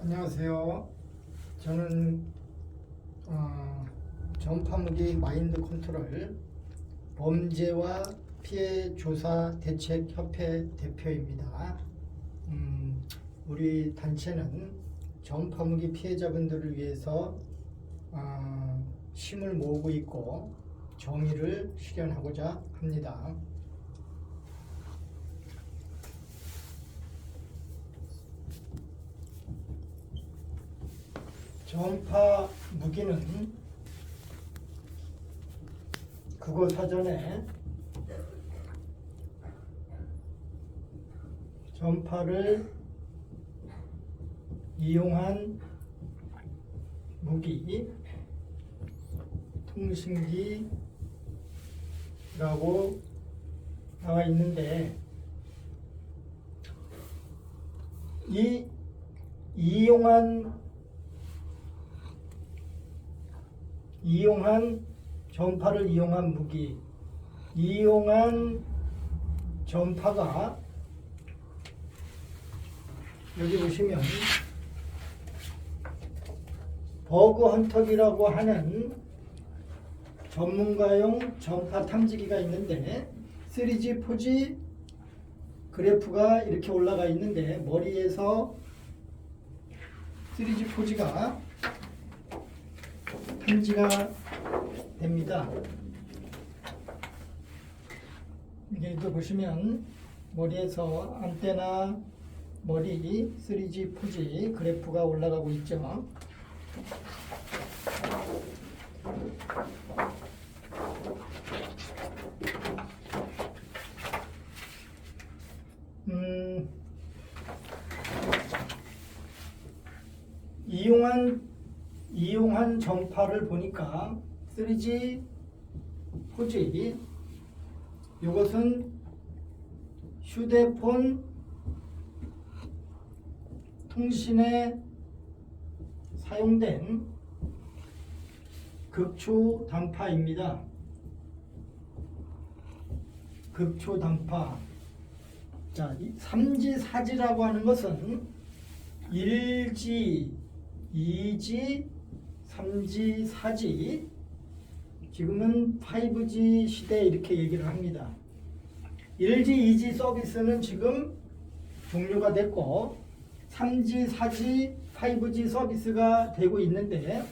안녕하세요. 저는 전파무기 마인드 컨트롤 범죄와 피해 조사 대책 협회 대표입니다. 우리 단체는 전파무기 피해자분들을 위해서 힘을 모으고 있고 정의를 실현하고자 합니다. 전파 무기는 국어사전에 전파를 이용한 무기, 통신기라고 나와 있는데, 이 전파를 이용한 무기, 이용한 전파가 여기 보시면 버그 헌터기라고 하는 전문가용 전파 탐지기가 있는데 3G, 4G 그래프가 이렇게 올라가 있는데 머리에서 3G, 4G가 탐지가 됩니다. 여기도 보시면 머리에서 안테나 머리 3G, 4G 그래프가 올라가고 있죠. 이용한 전파를 보니까 3G, 4G 이것은 휴대폰 통신에 사용된 극초단파입니다. 극초단파. 자, 3G, 4G라고 하는 것은 1G, 2G, 3G, 4G, 지금은 5G 시대 이렇게 얘기를 합니다. 1G, 2G 서비스는 지금 종료가 됐고 3G, 4G, 5G 서비스가 되고 있는데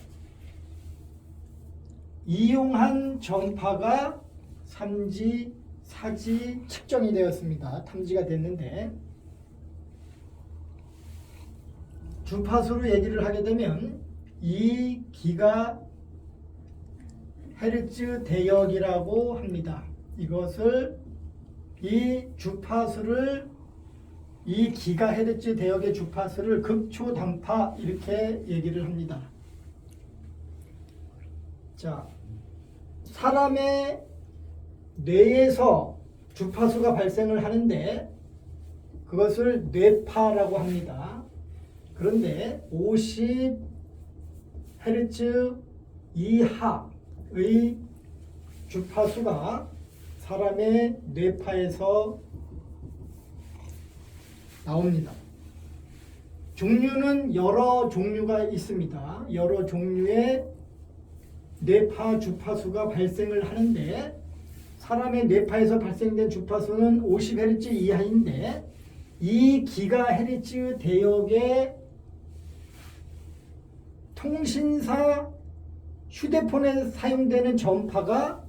이용한 전파가 3G, 4G 측정이 되었습니다. 탐지가 됐는데 주파수로 얘기를 하게 되면 2GHz 대역이라고 합니다. 이 주파수를 2GHz 대역의 주파수를 극초단파 이렇게 얘기를 합니다. 자, 사람의 뇌에서 주파수가 발생을 하는데 그것을 뇌파라고 합니다. 그런데 50Hz 이하의 주파수가 사람의 뇌파에서 나옵니다. 종류는 여러 종류가 있습니다. 여러 종류의 뇌파 주파수가 발생을 하는데 사람의 뇌파에서 발생된 주파수는 50Hz 이하인데 2GHz 대역의 통신사 휴대폰에 사용되는 전파가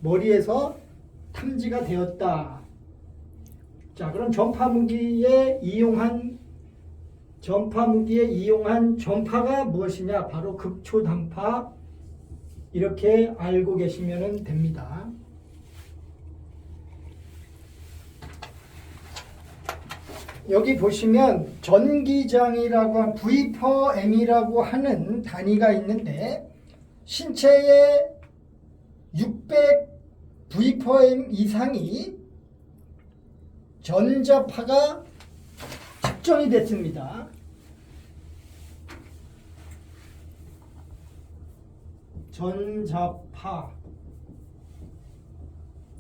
머리에서 탐지가 되었다. 자, 그럼 전파무기에 이용한 전파가 무엇이냐? 바로 극초단파 이렇게 알고 계시면 됩니다. 여기 보시면 전기장이라고 한 V/M이라고 하는 단위가 있는데 신체의 600 V/M 이상이 전자파가 측정이 됐습니다. 전자파,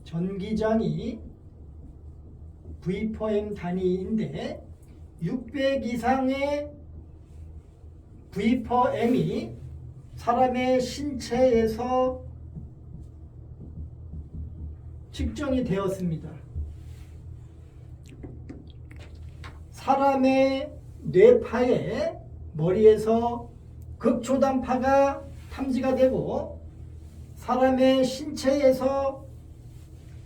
전기장이 V/M 단위인데 600 이상의 V/M이 사람의 신체에서 측정이 되었습니다. 사람의 뇌파에 머리에서 극초단파가 탐지가 되고 사람의 신체에서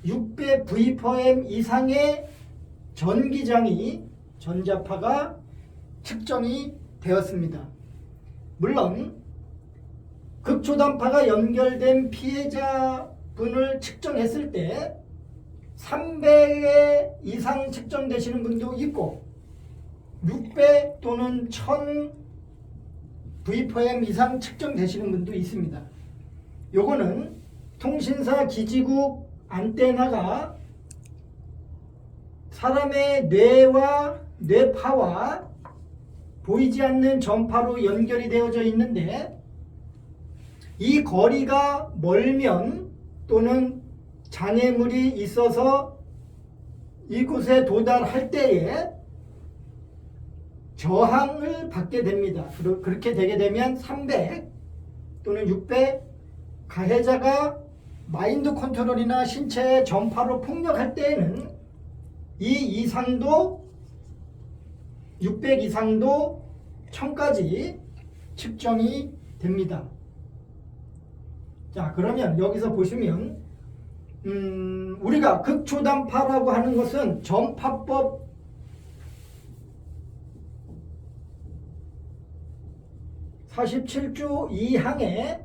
600 V/M 이상의 전기장이 전자파가 측정이 되었습니다. 물론 극초단파가 연결된 피해자분을 측정했을 때 300의 이상 측정되시는 분도 있고 600 또는 1000 V/M 이상 측정되시는 분도 있습니다. 요거는 통신사 기지국 안테나가 사람의 뇌와 뇌파와 보이지 않는 전파로 연결이 되어져 있는데 이 거리가 멀면 또는 장애물이 있어서 이곳에 도달할 때에 저항을 받게 됩니다. 그렇게 되게 되면 300 또는 600 가해자가 마인드 컨트롤이나 신체의 전파로 폭력할 때에는 이 이상도 600 이상도 1000까지 측정이 됩니다. 자, 그러면 여기서 보시면 우리가 극초단파라고 하는 것은 전파법 47조 2항에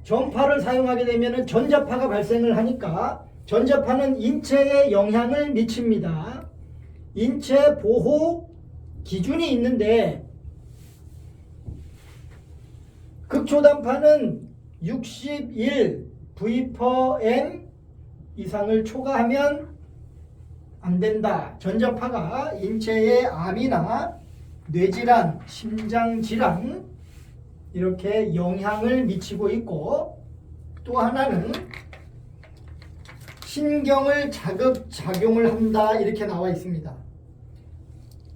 전파를 사용하게 되면 전자파가 발생을 하니까 전자파는 인체에 영향을 미칩니다. 인체 보호 기준이 있는데 극초단파는 61 V/M 이상을 초과하면 안 된다. 전자파가 인체의 암이나 뇌질환, 심장질환 이렇게 영향을 미치고 있고 또 하나는 신경을 자극작용을 한다 이렇게 나와 있습니다.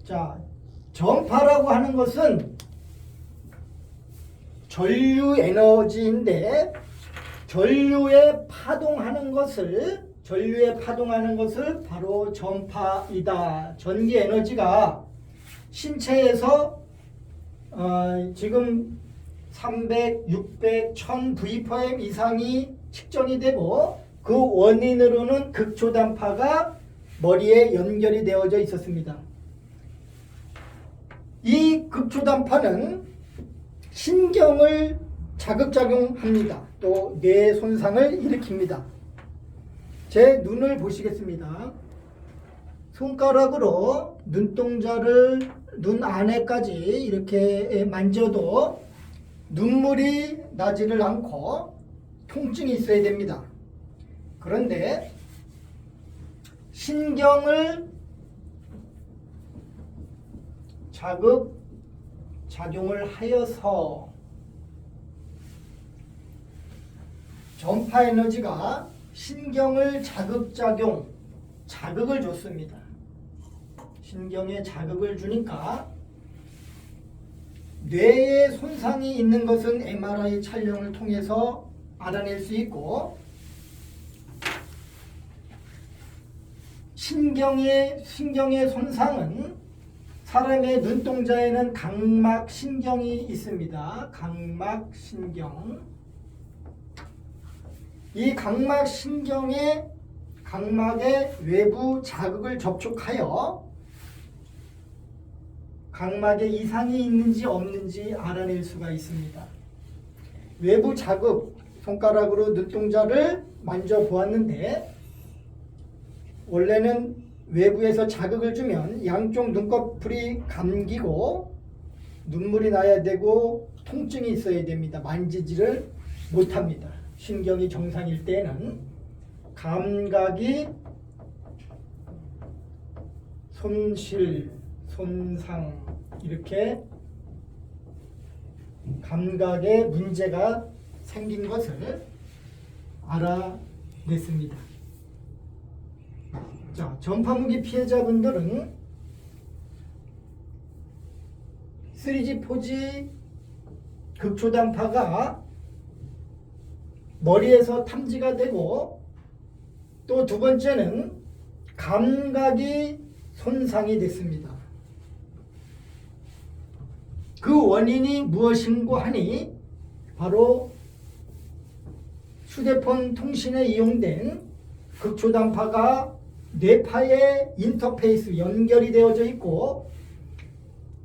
자, 전파라고 하는 것은 전류 에너지인데 전류에 파동하는 것을 바로 전파이다. 전기 에너지가 신체에서 지금 300, 600, 1000 V/M 이상이 측정이 되고 그 원인으로는 극초단파가 머리에 연결이 되어져 있었습니다. 이 극초단파는 신경을 자극작용합니다. 또 뇌 손상을 일으킵니다. 제 눈을 보시겠습니다. 손가락으로 눈동자를 눈 안에까지 이렇게 만져도 눈물이 나지를 않고 통증이 있어야 됩니다. 그런데 신경을 자극작용을 하여서 전파 에너지가 신경을 자극을 줬습니다. 신경에 자극을 주니까 뇌에 손상이 있는 것은 MRI 촬영을 통해서 알아낼 수 있고 신경의 손상은 사람의 눈동자에는 각막신경이 있습니다. 각막신경. 이 각막신경에 각막의 외부 자극을 접촉하여 각막에 이상이 있는지 없는지 알아낼 수가 있습니다. 외부 자극, 손가락으로 눈동자를 만져보았는데 원래는 외부에서 자극을 주면 양쪽 눈꺼풀이 감기고 눈물이 나야 되고 통증이 있어야 됩니다. 만지지를 못합니다. 신경이 정상일 때는 감각이 손상 이렇게 감각에 문제가 생긴 것을 알아냈습니다. 자, 전파무기 피해자분들은 3G, 4G 극초단파가 머리에서 탐지가 되고, 또 두 번째는 감각이 손상이 됐습니다. 그 원인이 무엇인고 하니 바로 휴대폰 통신에 이용된 극초단파가 뇌파에 인터페이스 연결이 되어져 있고,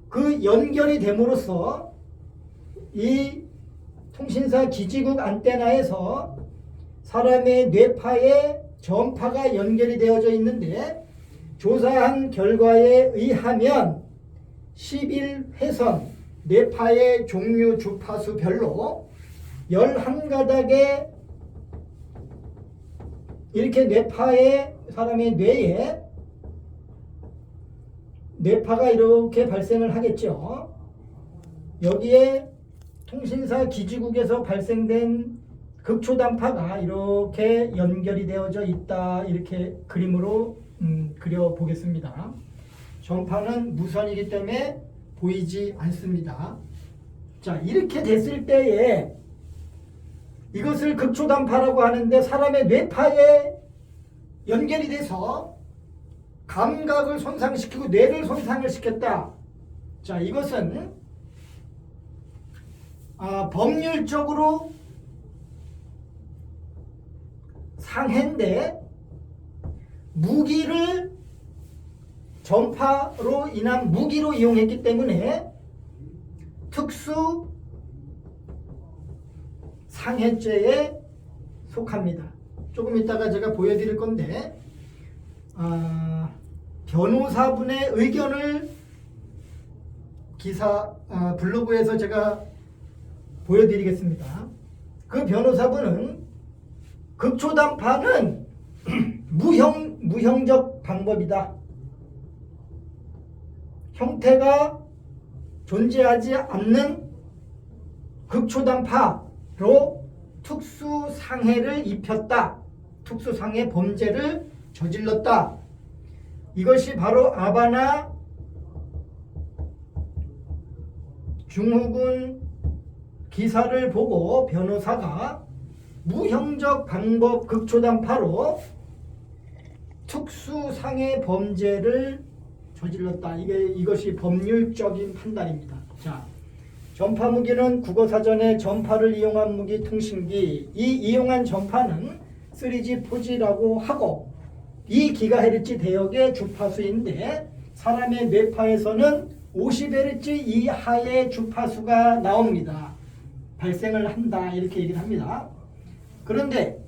그 연결이 됨으로써 이 통신사 기지국 안테나에서 사람의 뇌파에 전파가 연결이 되어져 있는데, 조사한 결과에 의하면 11회선 뇌파의 종류 주파수별로 11가닥의 이렇게 뇌파에, 사람의 뇌에 뇌파가 이렇게 발생을 하겠죠. 여기에 통신사 기지국에서 발생된 극초단파가 이렇게 연결이 되어져 있다, 이렇게 그림으로 그려보겠습니다. 전파는 무선이기 때문에 보이지 않습니다. 자, 이렇게 됐을 때에 이것을 극초단파라고 하는데, 사람의 뇌파에 연결이 돼서 감각을 손상시키고 뇌를 손상을 시켰다. 자, 이것은 법률적으로 상해인데, 무기를 전파로 인한 무기로 이용했기 때문에 특수 상해죄에 속합니다. 조금 이따가 제가 보여드릴 건데, 변호사분의 의견을 블로그에서 제가 보여드리겠습니다. 그 변호사분은 극초단파는 무형적 방법이다. 형태가 존재하지 않는 극초단파로 특수상해를 입혔다. 특수상해 범죄를 저질렀다. 이것이 바로 아바나 중후군 기사를 보고 변호사가 무형적 방법 극초단파로 특수상해 범죄를 저질렀다. 이것이 법률적인 판단입니다. 자, 전파 무기는 국어사전에 전파를 이용한 무기 통신기, 이 이용한 전파는 3G, 4G라고 하고, 이 기가헤르츠 대역의 주파수인데 사람의 뇌파에서는 50Hz 이하의 주파수가 나옵니다. 발생을 한다, 이렇게 얘기를 합니다. 그런데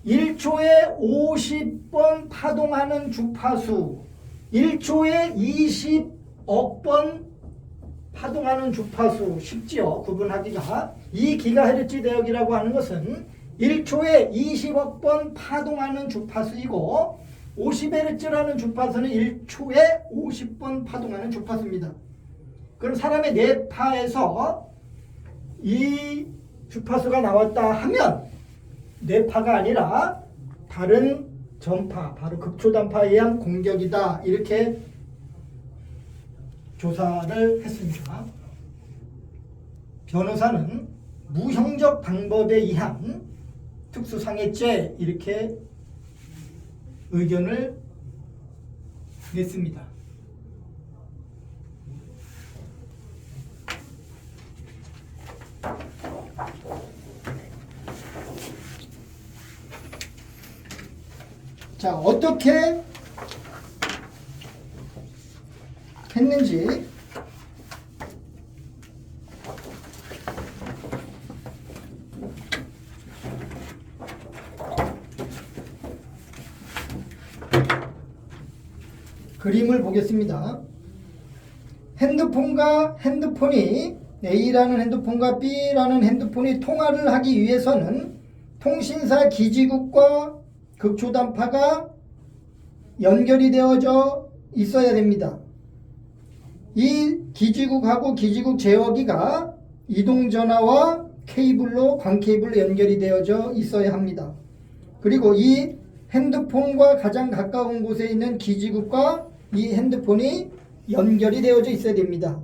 1초에 50번 파동하는 주파수, 1초에 20억 번 파동하는 주파수, 쉽지요, 구분하기가. 이 기가헤르츠 대역이라고 하는 것은 1초에 20억 번 파동하는 주파수이고, 50Hz라는 주파수는 1초에 50번 파동하는 주파수입니다. 그럼 사람의 뇌파에서 이 주파수가 나왔다 하면 뇌파가 아니라 다른 전파, 바로 극초단파에 의한 공격이다, 이렇게 조사를 했습니다. 변호사는 무형적 방법에 의한 특수상해죄, 이렇게 의견을 냈습니다. 자, 어떻게 했는지 그림을 보겠습니다. 핸드폰과 핸드폰이, A라는 핸드폰과 B라는 핸드폰이 통화를 하기 위해서는 통신사 기지국과 극초단파가 연결이 되어져 있어야 됩니다. 이 기지국하고 기지국 제어기가 이동전화와 케이블로, 광케이블로 연결이 되어져 있어야 합니다. 그리고 이 핸드폰과 가장 가까운 곳에 있는 기지국과 이 핸드폰이 연결이 되어져 있어야 됩니다.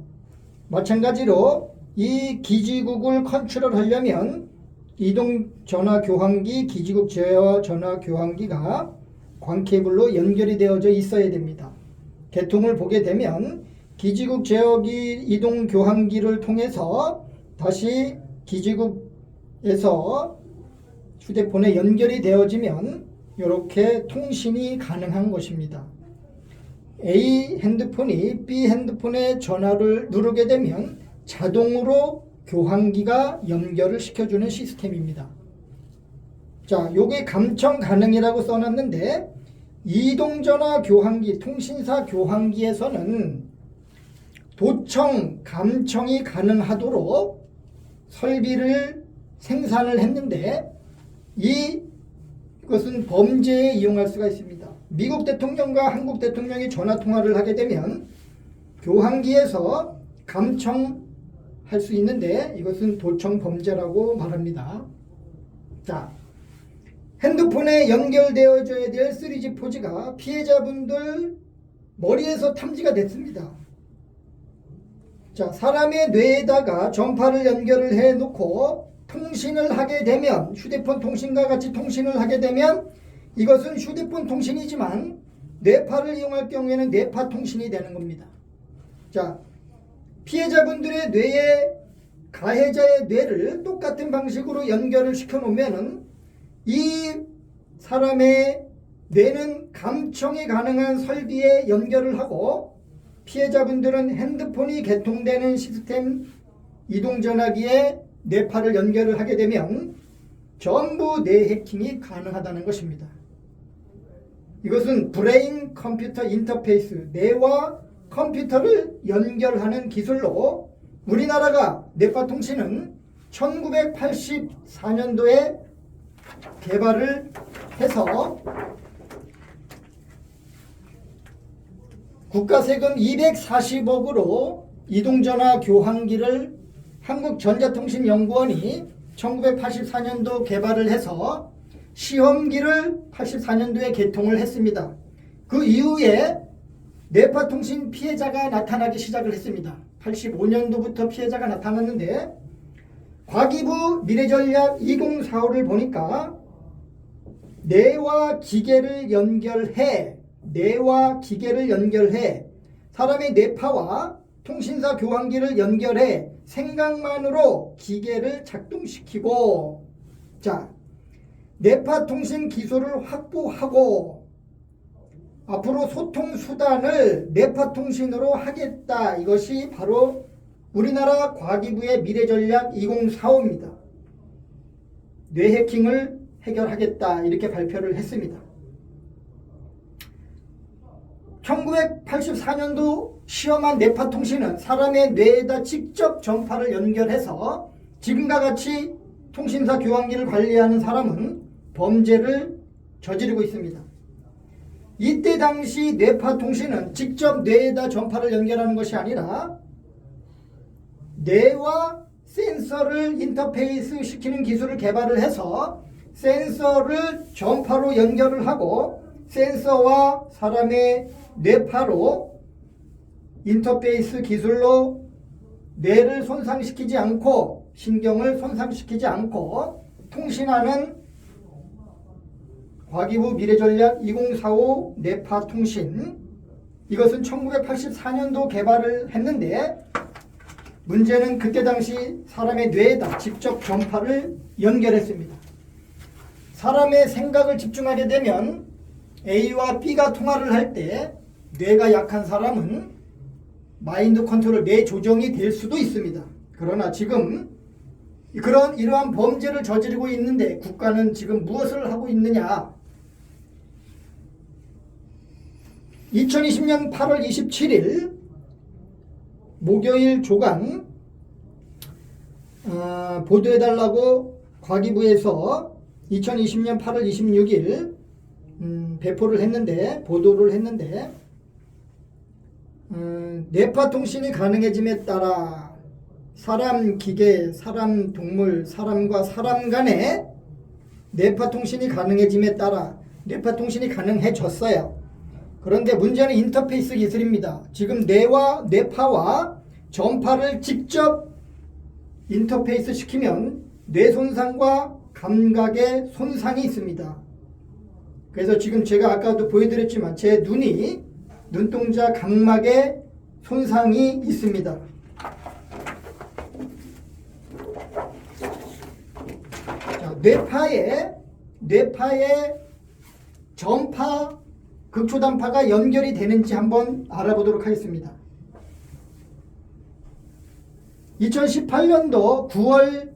마찬가지로 이 기지국을 컨트롤하려면 이동전화교환기, 기지국 제어 전화교환기가 광케이블로 연결이 되어져 있어야 됩니다. 개통을 보게 되면 기지국 제어기 이동교환기를 통해서 다시 기지국에서 휴대폰에 연결이 되어지면 이렇게 통신이 가능한 것입니다. A 핸드폰이 B 핸드폰에 전화를 누르게 되면 자동으로 교환기가 연결을 시켜주는 시스템입니다. 자, 요게 감청 가능이라고 써놨는데 이동전화 교환기, 통신사 교환기에서는 도청, 감청이 가능하도록 설비를 생산을 했는데 이것은 범죄에 이용할 수가 있습니다. 미국 대통령과 한국 대통령이 전화통화를 하게 되면 교환기에서 감청할 수 있는데 이것은 도청 범죄라고 말합니다. 자, 핸드폰에 연결되어져야 될 3G 포지가 피해자분들 머리에서 탐지가 됐습니다. 자, 사람의 뇌에다가 전파를 연결을 해 놓고 통신을 하게 되면 휴대폰 통신과 같이 통신을 하게 되면 이것은 휴대폰 통신이지만 뇌파를 이용할 경우에는 뇌파 통신이 되는 겁니다. 자, 피해자분들의 뇌에 가해자의 뇌를 똑같은 방식으로 연결을 시켜 놓으면은 이 사람의 뇌는 감청이 가능한 설비에 연결을 하고 피해자분들은 핸드폰이 개통되는 시스템 이동전화기에 뇌파를 연결을 하게 되면 전부 뇌 해킹이 가능하다는 것입니다. 이것은 브레인 컴퓨터 인터페이스, 뇌와 컴퓨터를 연결하는 기술로 우리나라가 뇌파 통신은 1984년도에 개발을 해서 국가세금 240억으로 이동전화 교환기를 한국전자통신연구원이 1984년도 개발을 해서 시험기를 84년도에 개통을 했습니다. 그 이후에 뇌파통신 피해자가 나타나기 시작을 했습니다. 85년도부터 피해자가 나타났는데 과기부 미래전략 2045를 보니까 뇌와 기계를 연결해 사람의 뇌파와 통신사 교환기를 연결해 생각만으로 기계를 작동시키고, 자, 뇌파 통신 기술을 확보하고 앞으로 소통 수단을 뇌파 통신으로 하겠다. 이것이 바로 우리나라 과기부의 미래전략 2045입니다. 뇌 해킹을 해결하겠다. 이렇게 발표를 했습니다. 1984년도 시험한 뇌파 통신은 사람의 뇌에다 직접 전파를 연결해서 지금과 같이 통신사 교환기를 관리하는 사람은 범죄를 저지르고 있습니다. 이때 당시 뇌파 통신은 직접 뇌에다 전파를 연결하는 것이 아니라 뇌와 센서를 인터페이스 시키는 기술을 개발을 해서 센서를 전파로 연결을 하고 센서와 사람의 뇌파로 인터페이스 기술로 뇌를 손상시키지 않고 신경을 손상시키지 않고 통신하는 과기부 미래전략 2045 뇌파 통신, 이것은 1984년도 개발을 했는데 문제는 그때 당시 사람의 뇌에다 직접 전파를 연결했습니다. 사람의 생각을 집중하게 되면 A와 B가 통화를 할 때 뇌가 약한 사람은 마인드 컨트롤, 뇌 조정이 될 수도 있습니다. 그러나 지금 이러한 범죄를 저지르고 있는데 국가는 지금 무엇을 하고 있느냐? 2020년 8월 27일 목요일 조간 보도해달라고 과기부에서 2020년 8월 26일 배포를 했는데, 보도를 했는데 뇌파 통신이 가능해짐에 따라 사람, 기계, 사람, 동물, 사람과 사람 간에 뇌파 통신이 가능해짐에 따라 뇌파 통신이 가능해졌어요. 그런데 문제는 인터페이스 기술입니다. 지금 뇌파와 전파를 직접 인터페이스 시키면 뇌 손상과 감각의 손상이 있습니다. 그래서 지금 제가 아까도 보여드렸지만 제 눈동자 각막에 손상이 있습니다. 자, 뇌파의 전파, 극초단파가 연결이 되는지 한번 알아보도록 하겠습니다. 2018년도 9월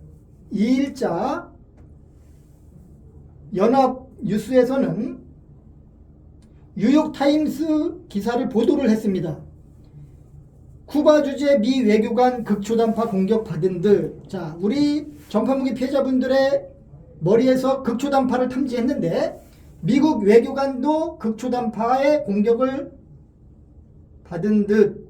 2일자 연합뉴스에서는 뉴욕타임스 기사를 보도를 했습니다. 쿠바 주재 미 외교관 극초단파 공격받은 들. 자, 우리 전파무기 피해자분들의 머리에서 극초단파를 탐지했는데 미국 외교관도 극초단파의 공격을 받은 듯.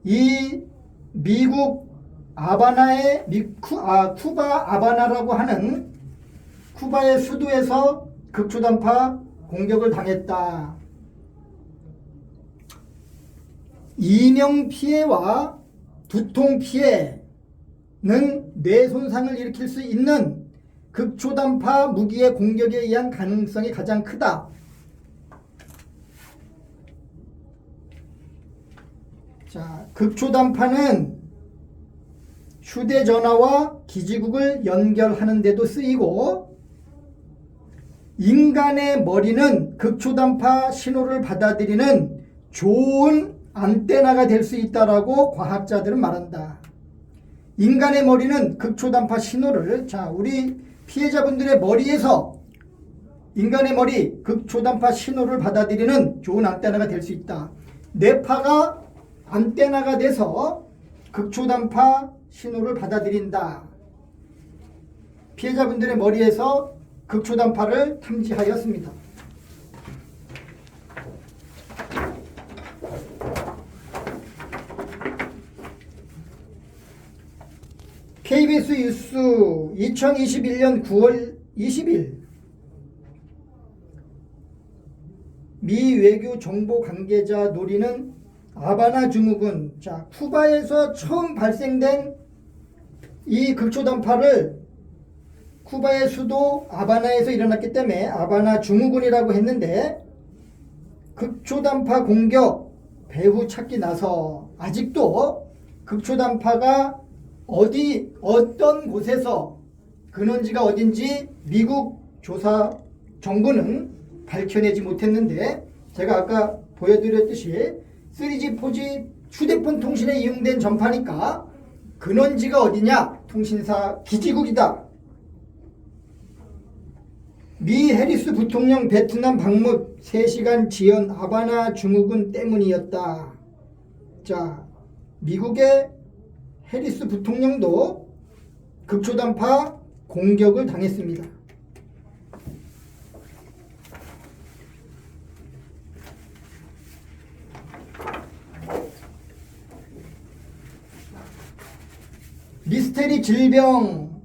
이 미국 아바나의 쿠바 아바나라고 하는 쿠바의 수도에서 극초단파 공격을 당했다. 이명 피해와 두통 피해는 뇌 손상을 일으킬 수 있는 극초단파 무기의 공격에 의한 가능성이 가장 크다. 자, 극초단파는 휴대전화와 기지국을 연결하는 데도 쓰이고 인간의 머리는 극초단파 신호를 받아들이는 좋은 안테나가 될 수 있다라고 과학자들은 말한다. 인간의 머리는 극초단파 신호를, 자, 우리 피해자분들의 머리에서 인간의 머리 극초단파 신호를 받아들이는 좋은 안테나가 될 수 있다. 뇌파가 안테나가 돼서 극초단파 신호를 받아들인다. 피해자분들의 머리에서 극초단파를 탐지하였습니다. KBS 뉴스 2021년 9월 20일 미 외교 정보 관계자 노리는 아바나 증후군. 자, 쿠바에서 처음 발생된 이 극초단파를 쿠바의 수도 아바나에서 일어났기 때문에 아바나 증후군이라고 했는데 극초단파 공격 배후 찾기 나서 아직도 극초단파가 어떤 곳에서 근원지가 어딘지 미국 조사 정부는 밝혀내지 못했는데 제가 아까 보여드렸듯이 3G, 4G 휴대폰 통신에 이용된 전파니까 근원지가 어디냐? 통신사 기지국이다. 미 해리스 부통령 베트남 방문 3시간 지연 하바나 증후군 때문이었다. 자, 미국의 해리스 부통령도 극초단파 공격을 당했습니다. 미스테리 질병.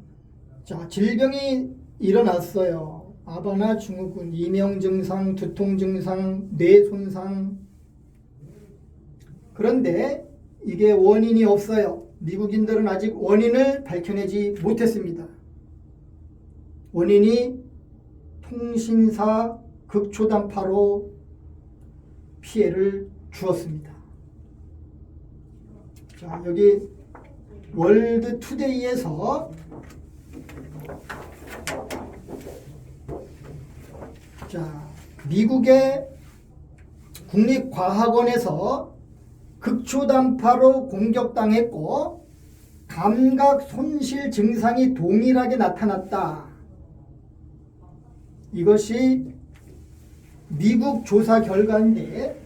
자, 질병이 일어났어요. 아바나 증후군, 이명 증상, 두통 증상, 뇌 손상. 그런데 이게 원인이 없어요. 미국인들은 아직 원인을 밝혀내지 못했습니다. 원인이 통신사 극초단파로 피해를 주었습니다. 자, 여기 월드투데이에서 자, 미국의 국립과학원에서 극초단파로 공격당했고 감각 손실 증상이 동일하게 나타났다. 이것이 미국 조사 결과인데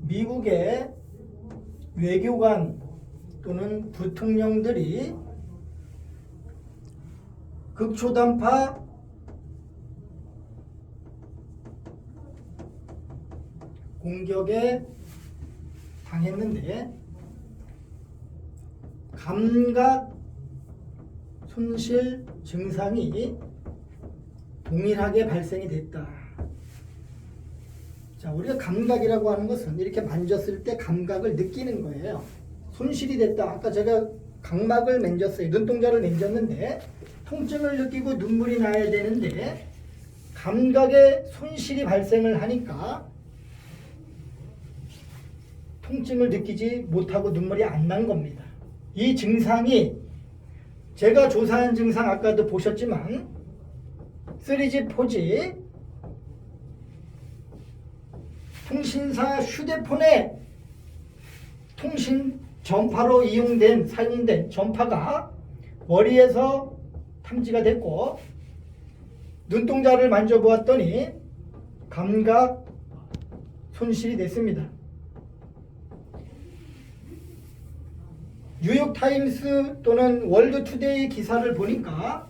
미국의 외교관 또는 부통령들이 극초단파 공격에 당했는데 감각 손실 증상이 동일하게 발생이 됐다. 자, 우리가 감각이라고 하는 것은 이렇게 만졌을 때 감각을 느끼는 거예요. 손실이 됐다. 아까 제가 각막을 만졌어요. 눈동자를 만졌는데 통증을 느끼고 눈물이 나야 되는데 감각에 손실이 발생을 하니까 통증을 느끼지 못하고 눈물이 안 난 겁니다. 이 증상이 제가 조사한 증상 아까도 보셨지만 3G, 4G 통신사 휴대폰에 통신 전파로 사용된 전파가 머리에서 탐지가 됐고 눈동자를 만져보았더니 감각 손실이 됐습니다. 뉴욕타임스 또는 월드투데이 기사를 보니까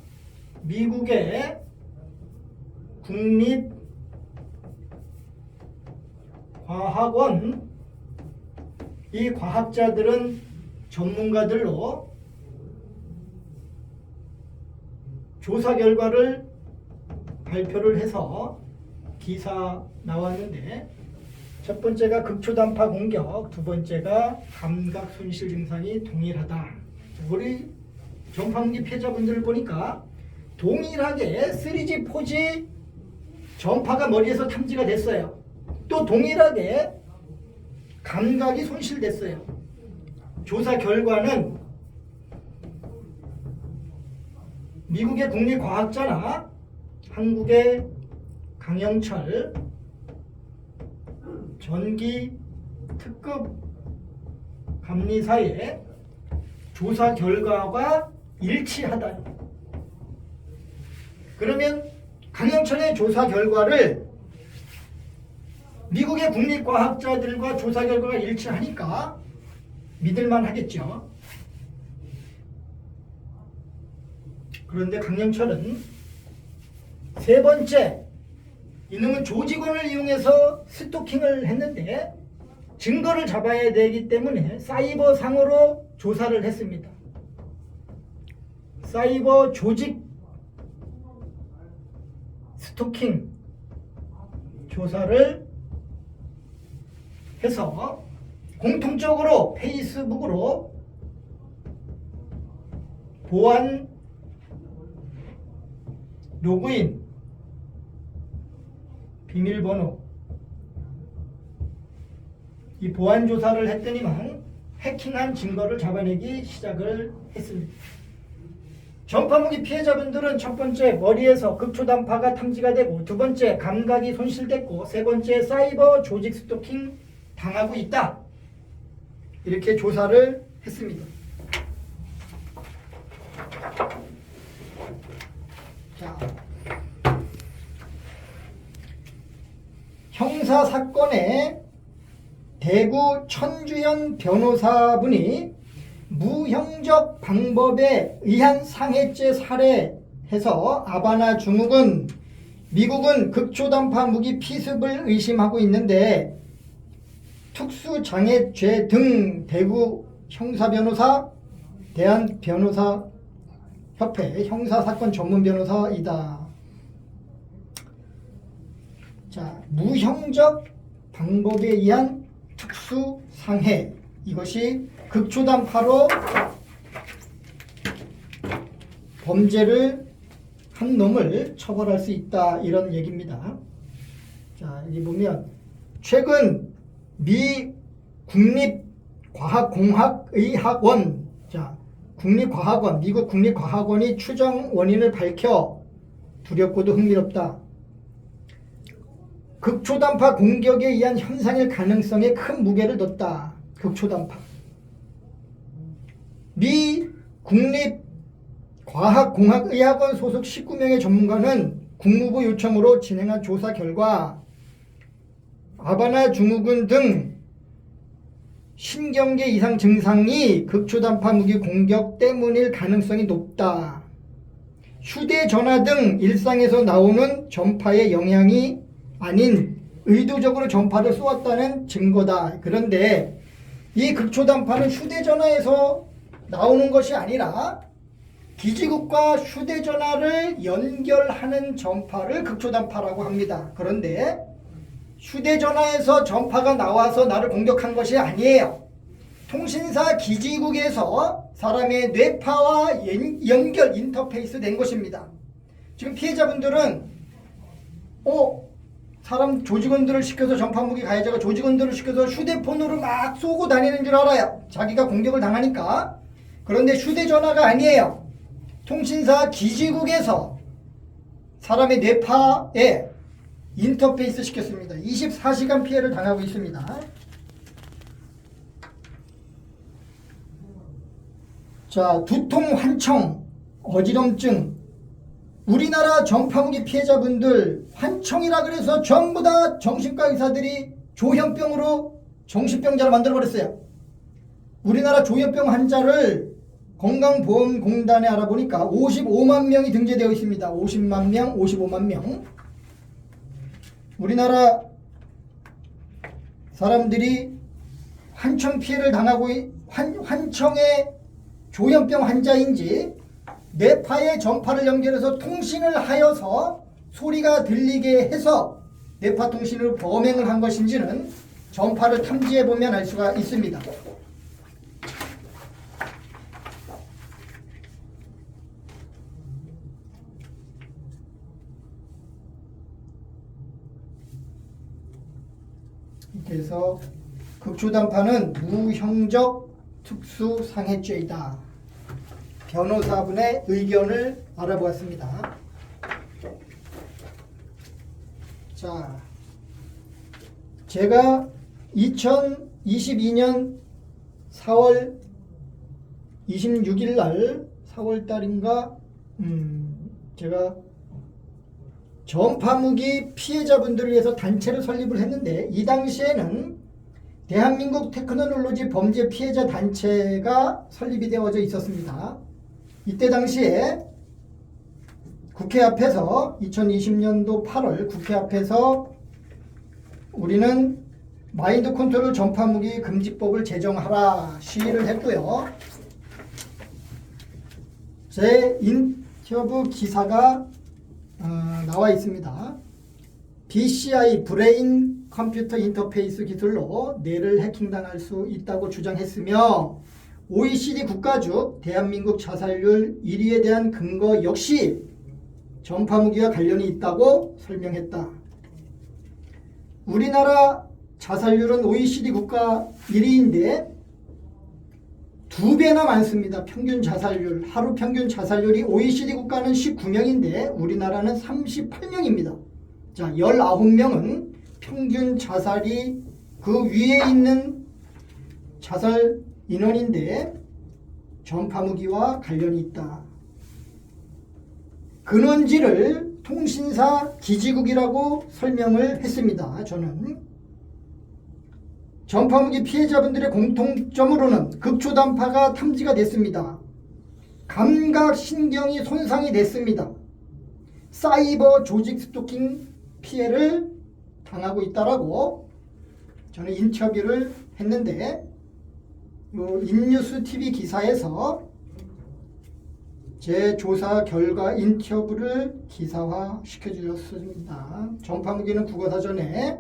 미국의 국립과학원 이 과학자들은 전문가들로 조사 결과를 발표를 해서 기사 나왔는데 첫 번째가 극초단파 공격, 두 번째가 감각 손실 증상이 동일하다. 우리 전파무기 피해자분들을 보니까 동일하게 3G, 4G 전파가 머리에서 탐지가 됐어요. 또 동일하게 감각이 손실됐어요. 조사 결과는 미국의 국립과학자나 한국의 강영철 전기 특급 감리사의 조사 결과가 일치하다. 그러면 강영철의 조사 결과를 미국의 국립과학자들과 조사 결과가 일치하니까 믿을만 하겠죠. 그런데 강영철은 세 번째, 이놈은 조직원을 이용해서 스토킹을 했는데 증거를 잡아야 되기 때문에 사이버상으로 조사를 했습니다. 사이버 조직 스토킹 조사를 해서 공통적으로 페이스북으로 보안 로그인 비밀번호 이 보안 조사를 했더니만 해킹한 증거를 잡아내기 시작을 했습니다. 전파무기 피해자분들은 첫 번째 머리에서 극초단파가 탐지가 되고 두 번째 감각이 손실됐고 세 번째 사이버 조직 스토킹 당하고 있다. 이렇게 조사를 했습니다. 자, 형사사건에 대구 천주현 변호사분이 무형적 방법에 의한 상해죄 살해해서 아바나 중국은 미국은 극초단파 무기 피습을 의심하고 있는데 특수장애죄 등 대구 형사변호사 대한변호사협회 형사사건 전문변호사이다. 자, 무형적 방법에 의한 특수상해, 이것이 극초단파로 범죄를 한 놈을 처벌할 수 있다, 이런 얘기입니다. 자, 여기 보면 최근 미 국립과학공학의학원, 자, 국립과학원, 미국 국립과학원이 추정 원인을 밝혀 두렵고도 흥미롭다. 극초단파 공격에 의한 현상일 가능성에 큰 무게를 뒀다. 극초단파. 미 국립과학공학의학원 소속 19명의 전문가는 국무부 요청으로 진행한 조사 결과 아바나 증후군 등 신경계 이상 증상이 극초단파 무기 공격 때문일 가능성이 높다. 휴대전화 등 일상에서 나오는 전파의 영향이 아닌 의도적으로 전파를 쏘았다는 증거다. 그런데 이 극초단파는 휴대전화에서 나오는 것이 아니라 기지국과 휴대전화를 연결하는 전파를 극초단파라고 합니다. 그런데 휴대전화에서 전파가 나와서 나를 공격한 것이 아니에요. 통신사 기지국에서 사람의 뇌파와 연결 인터페이스 된 것입니다. 지금 피해자분들은 사람 조직원들을 시켜서 전파무기 가해자가 조직원들을 시켜서 휴대폰으로 막 쏘고 다니는 줄 알아요. 자기가 공격을 당하니까. 그런데 휴대전화가 아니에요. 통신사 기지국에서 사람의 뇌파에 인터페이스 시켰습니다. 24시간 피해를 당하고 있습니다. 자, 두통, 환청, 어지럼증. 우리나라 전파무기 피해자분들 환청이라 그래서 전부 다 정신과 의사들이 조현병으로 정신병자를 만들어버렸어요. 우리나라 조현병 환자를 건강보험공단에 알아보니까 55만 명이 등재되어 있습니다. 50만 명, 55만 명. 우리나라 사람들이 환청 피해를 당하고 환청의 조현병 환자인지 뇌파에 전파를 연결해서 통신을 하여서 소리가 들리게 해서 뇌파 통신으로 범행을 한 것인지는 전파를 탐지해보면 알 수가 있습니다. 그래서 극초단파는 무형적 특수상해죄이다. 변호사분의 의견을 알아보았습니다. 자, 제가 2022년 4월 26일 날 4월 달인가 제가 전파무기 피해자분들을 위해서 단체를 설립을 했는데 이 당시에는 대한민국 테크놀로지 범죄 피해자 단체가 설립이 되어져 있었습니다. 이때 당시에 국회 앞에서 2020년도 8월 국회 앞에서 우리는 마인드 컨트롤 전파무기 금지법을 제정하라 시위를 했고요. 제 인터뷰 기사가 나와 있습니다. BCI 브레인 컴퓨터 인터페이스 기술로 뇌를 해킹당할 수 있다고 주장했으며 OECD 국가 중 대한민국 자살률 1위에 대한 근거 역시 전파무기와 관련이 있다고 설명했다. 우리나라 자살률은 OECD 국가 1위인데 2배나 많습니다. 평균 자살률, 하루 평균 자살률이 OECD 국가는 19명인데 우리나라는 38명입니다. 자, 19명은 평균 자살이 그 위에 있는 자살 인원인데 전파무기와 관련이 있다. 근원지를 통신사 기지국이라고 설명을 했습니다. 저는 전파무기 피해자분들의 공통점으로는 극초단파가 탐지가 됐습니다. 감각신경이 손상이 됐습니다. 사이버 조직 스토킹 피해를 당하고 있다라고 저는 인터뷰를 했는데 인뉴스 TV 기사에서 제 조사 결과 인터뷰를 기사화 시켜주셨습니다. 전파무기는 국어사전에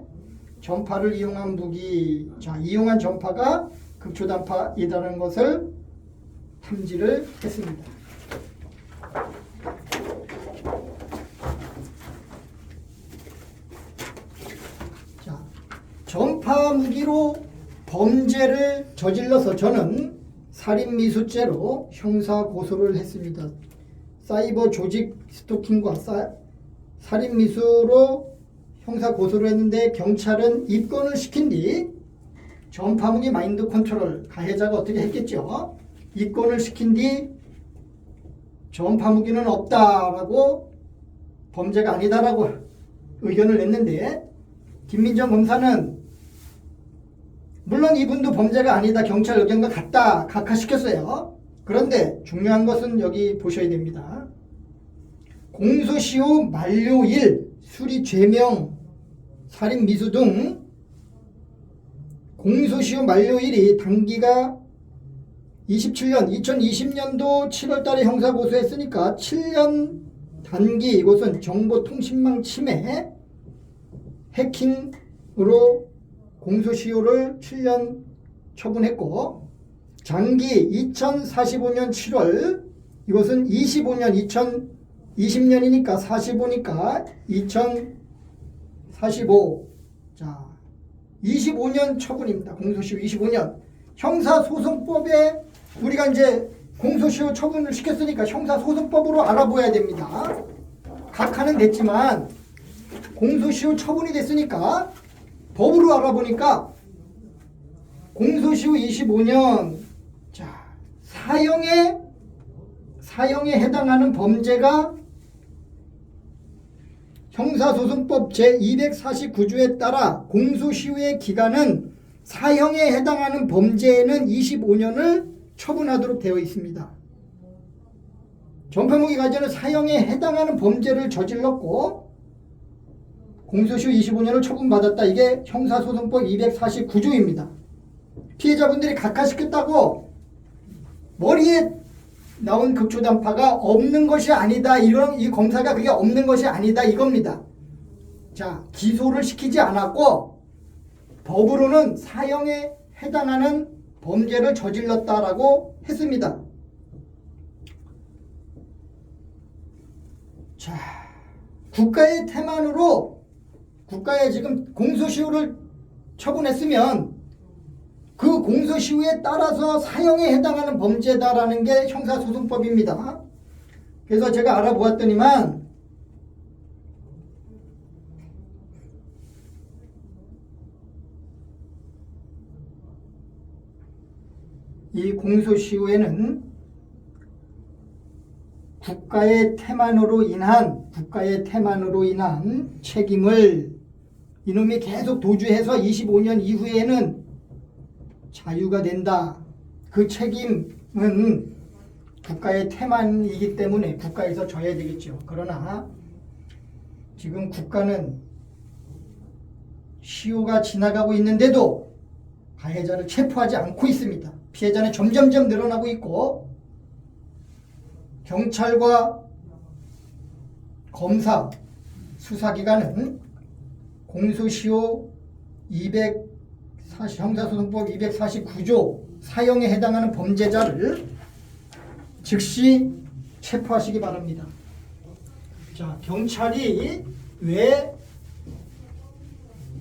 전파를 이용한 무기, 자, 이용한 전파가 극초단파이라는 것을 탐지를 했습니다. 자, 전파 무기로 범죄를 저질러서 저는 살인미수죄로 형사 고소를 했습니다. 사이버 조직 스토킹과 살인미수로 형사 고소를 했는데 경찰은 입건을 시킨 뒤 전파무기 마인드 컨트롤 가해자가 어떻게 했겠죠. 입건을 시킨 뒤 전파무기는 없다라고 범죄가 아니다라고 의견을 냈는데 김민정 검사는 물론 이분도 범죄가 아니다. 경찰 의견과 같다. 각하시켰어요. 그런데 중요한 것은 여기 보셔야 됩니다. 공소시효 만료일, 수리 죄명, 살인 미수 등 공소시효 만료일이 단기가 27년 2020년도 7월 달에 형사 고소했으니까 7년 단기. 이것은 정보통신망 침해 해킹으로 공소시효를 7년 처분했고, 장기 2045년 7월, 이것은 25년 2020년이니까 45니까 2045. 자, 25년 처분입니다. 공소시효 25년. 형사소송법에 우리가 이제 공소시효 처분을 시켰으니까 형사소송법으로 알아봐야 됩니다. 각하는 됐지만 공소시효 처분이 됐으니까 법으로 알아보니까 공소시효 25년. 자, 사형에 해당하는 범죄가 형사소송법 제249조에 따라 공소시효의 기간은 사형에 해당하는 범죄에는 25년을 처분하도록 되어 있습니다. 전파무기 가해자는 사형에 해당하는 범죄를 저질렀고 공소시효 25년을 처분받았다. 이게 형사소송법 249조입니다. 피해자분들이 각하시켰다고 머리에 나온 극초단파가 없는 것이 아니다. 이 검사가 그게 없는 것이 아니다. 이겁니다. 자, 기소를 시키지 않았고 법으로는 사형에 해당하는 범죄를 저질렀다라고 했습니다. 자, 국가의 태만으로 국가에 지금 공소시효를 처분했으면 그 공소시효에 따라서 사형에 해당하는 범죄다라는 게 형사소송법입니다. 그래서 제가 알아보았더니만 이 공소시효에는 국가의 태만으로 인한 책임을 이놈이 계속 도주해서 25년 이후에는 자유가 된다. 그 책임은 국가의 태만이기 때문에 국가에서 져야 되겠죠. 그러나 지금 국가는 시효가 지나가고 있는데도 가해자를 체포하지 않고 있습니다. 피해자는 점점점 늘어나고 있고 경찰과 검사, 수사기관은 공소시효 형사소송법 249조 사형에 해당하는 범죄자를 즉시 체포하시기 바랍니다. 자, 경찰이 왜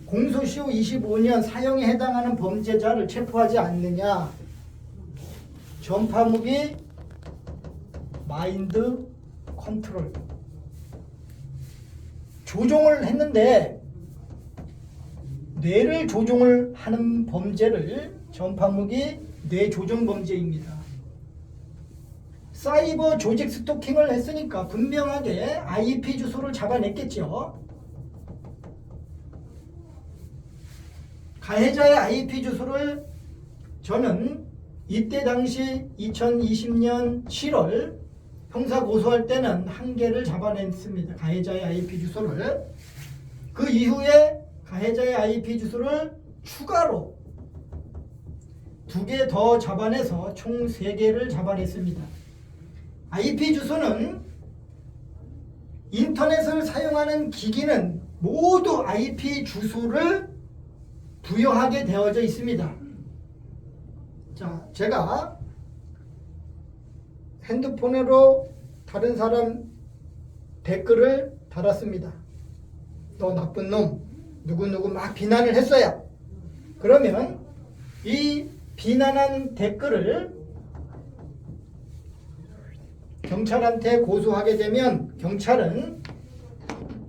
공소시효 25년 사형에 해당하는 범죄자를 체포하지 않느냐? 전파무기 마인드 컨트롤 조종을 했는데 뇌를 조종을 하는 범죄를 전파무기 뇌조종 범죄입니다. 사이버 조직 스토킹을 했으니까 분명하게 IP 주소를 잡아냈겠죠. 가해자의 IP 주소를 저는 이때 당시 2020년 7월 형사 고소할 때는 1개를 잡아냈습니다. 가해자의 IP 주소를. 그 이후에 가해자의 IP 주소를 추가로 2개 더 잡아내서 총 3개를 잡아냈습니다. IP 주소는 인터넷을 사용하는 기기는 모두 IP 주소를 부여하게 되어져 있습니다. 자, 제가 핸드폰으로 다른 사람 댓글을 달았습니다. 너 나쁜 놈, 누구누구 막 비난을 했어요. 그러면 이 비난한 댓글을 경찰한테 고소하게 되면 경찰은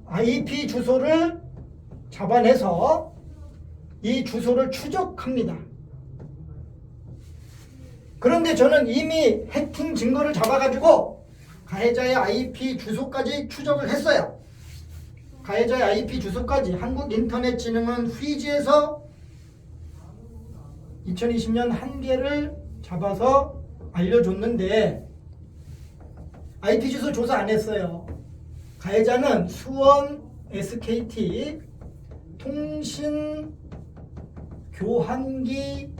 IP 주소를 잡아내서 이 주소를 추적합니다. 그런데 저는 이미 해킹 증거를 잡아가지고 가해자의 IP 주소까지 추적을 했어요. 가해자의 IP 주소까지 한국인터넷진흥원 휘지에서 2020년 한 개를 잡아서 알려줬는데 IP 주소 조사 안 했어요. 가해자는 수원 SKT 통신 교환기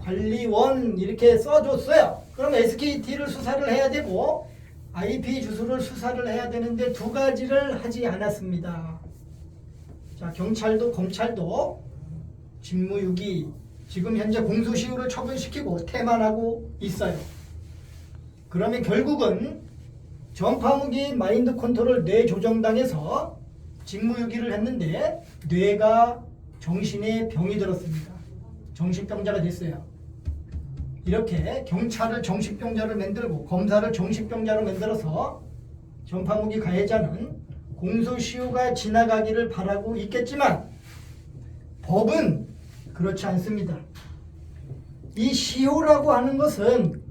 관리원 이렇게 써줬어요. 그럼 SKT를 수사를 해야 되고 IP 주소를 수사를 해야 되는데 두 가지를 하지 않았습니다. 자, 경찰도 검찰도 직무유기 지금 현재 공소시효를 처분시키고 태만하고 있어요. 그러면 결국은 전파무기 마인드 컨트롤 뇌조정당해서 직무유기를 했는데 뇌가 정신에 병이 들었습니다. 정신병자가 됐어요. 이렇게 경찰을 정신병자를 만들고 검사를 정신병자로 만들어서 전파무기 가해자는 공소시효가 지나가기를 바라고 있겠지만 법은 그렇지 않습니다. 이 시효라고 하는 것은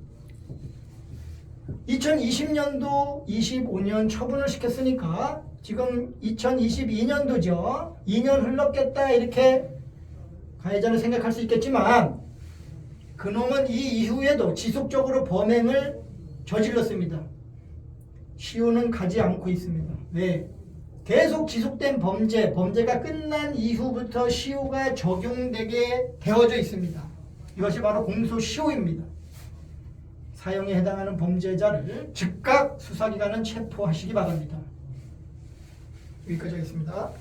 2020년도 25년 처분을 시켰으니까 지금 2022년도죠. 2년 흘렀겠다 이렇게 가해자는 생각할 수 있겠지만 그놈은 이 이후에도 지속적으로 범행을 저질렀습니다. 시효는 가지 않고 있습니다. 왜? 계속 지속된 범죄가 끝난 이후부터 시효가 적용되게 되어져 있습니다. 이것이 바로 공소시효입니다. 사형에 해당하는 범죄자를 즉각 수사기관은 체포하시기 바랍니다. 여기까지 하겠습니다.